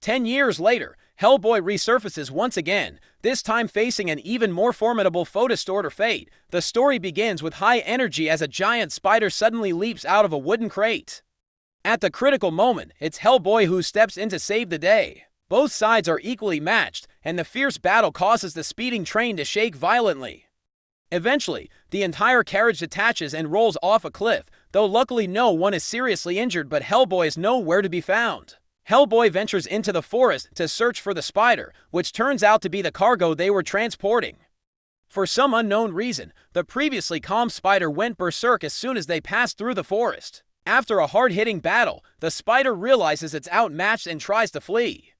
10 years later, Hellboy resurfaces once again, this time facing an even more formidable foe, Distorter Fate. The story begins with high energy as a giant spider suddenly leaps out of a wooden crate. At the critical moment, it's Hellboy who steps in to save the day. Both sides are equally matched, and the fierce battle causes the speeding train to shake violently. Eventually, the entire carriage detaches and rolls off a cliff, though luckily no one is seriously injured, but Hellboy is nowhere to be found. Hellboy ventures into the forest to search for the spider, which turns out to be the cargo they were transporting. For some unknown reason, the previously calm spider went berserk as soon as they passed through the forest. After a hard-hitting battle, the spider realizes it's outmatched and tries to flee.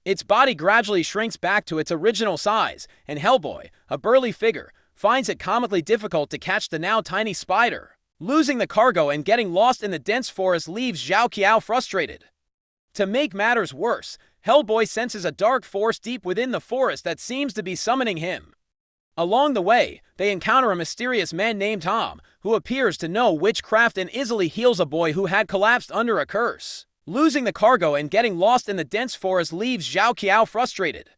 Its body gradually shrinks back to its original size, and Hellboy, a burly figure, finds it comically difficult to catch the now tiny spider. Losing the cargo and getting lost in the dense forest leaves Xiao Qiao frustrated. To make matters worse, Hellboy senses a dark force deep within the forest that seems to be summoning him. Along the way, they encounter a mysterious man named Tom, who appears to know witchcraft and easily heals a boy who had collapsed under a curse. Losing the cargo and getting lost in the dense forest leaves Xiao Qiao frustrated.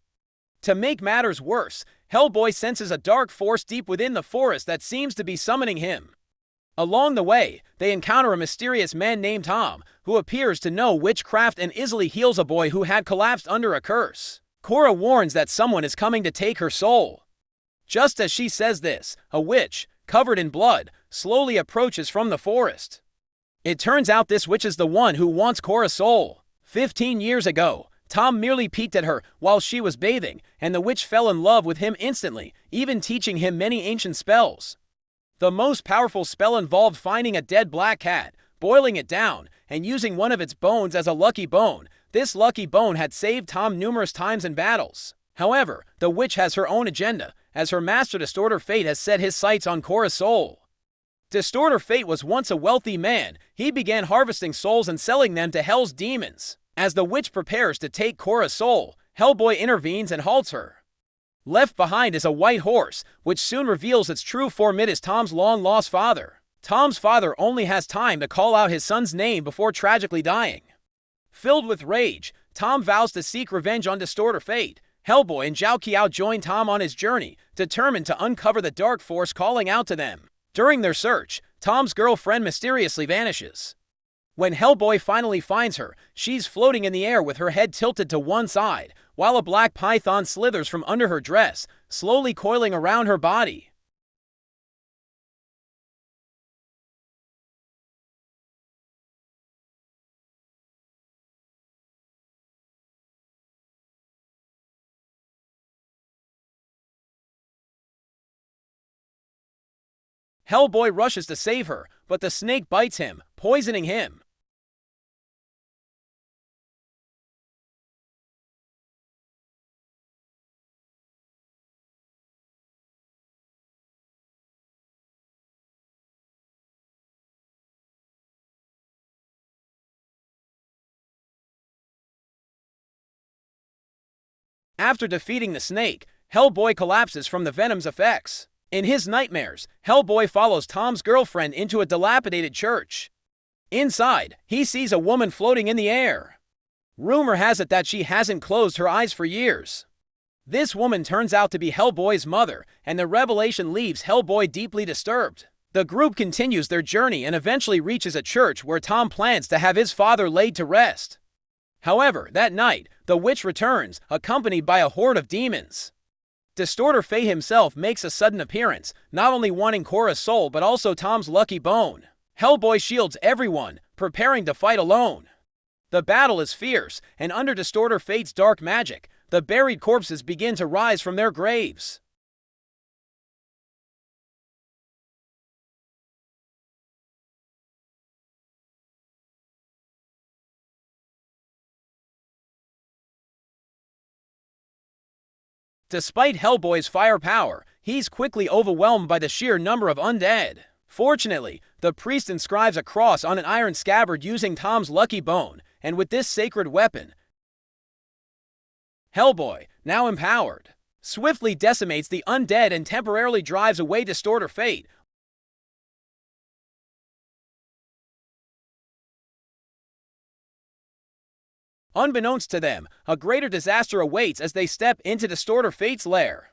To make matters worse, Hellboy senses a dark force deep within the forest that seems to be summoning him. Along the way, they encounter a mysterious man named Tom, who appears to know witchcraft and easily heals a boy who had collapsed under a curse. Cora warns that someone is coming to take her soul. Just as she says this, a witch, covered in blood, slowly approaches from the forest. It turns out this witch is the one who wants Cora's soul. 15 years ago, Tom merely peeked at her while she was bathing, and the witch fell in love with him instantly, even teaching him many ancient spells. The most powerful spell involved finding a dead black cat, boiling it down, and using one of its bones as a lucky bone. This lucky bone had saved Tom numerous times in battles. However, the witch has her own agenda, as her master Distorter Fate has set his sights on Cora's soul. Distorter Fate was once a wealthy man. He began harvesting souls and selling them to Hell's demons. As the witch prepares to take Cora's soul, Hellboy intervenes and halts her. Left behind is a white horse, which soon reveals its true form. It is Tom's long-lost father. Tom's father only has time to call out his son's name before tragically dying. Filled with rage, Tom vows to seek revenge on Distorter Fate. Hellboy and Xiao Qiao join Tom on his journey, determined to uncover the dark force calling out to them. During their search, Tom's girlfriend mysteriously vanishes. When Hellboy finally finds her, she's floating in the air with her head tilted to one side, while a black python slithers from under her dress, slowly coiling around her body. Hellboy rushes to save her, but the snake bites him, poisoning him. After defeating the snake, Hellboy collapses from the venom's effects. In his nightmares, Hellboy follows Tom's girlfriend into a dilapidated church. Inside, he sees a woman floating in the air. Rumor has it that she hasn't closed her eyes for years. This woman turns out to be Hellboy's mother, and the revelation leaves Hellboy deeply disturbed. The group continues their journey and eventually reaches a church where Tom plans to have his father laid to rest. However, that night, the witch returns, accompanied by a horde of demons. Distorter Fate himself makes a sudden appearance, not only wanting Cora's soul but also Tom's lucky bone. Hellboy shields everyone, preparing to fight alone. The battle is fierce, and under Distorter Fate's dark magic, the buried corpses begin to rise from their graves. Despite Hellboy's firepower, he's quickly overwhelmed by the sheer number of undead. Fortunately, the priest inscribes a cross on an iron scabbard using Tom's lucky bone, and with this sacred weapon, Hellboy, now empowered, swiftly decimates the undead and temporarily drives away Distorter Fate. Unbeknownst to them, a greater disaster awaits as they step into Distorter Fate's lair.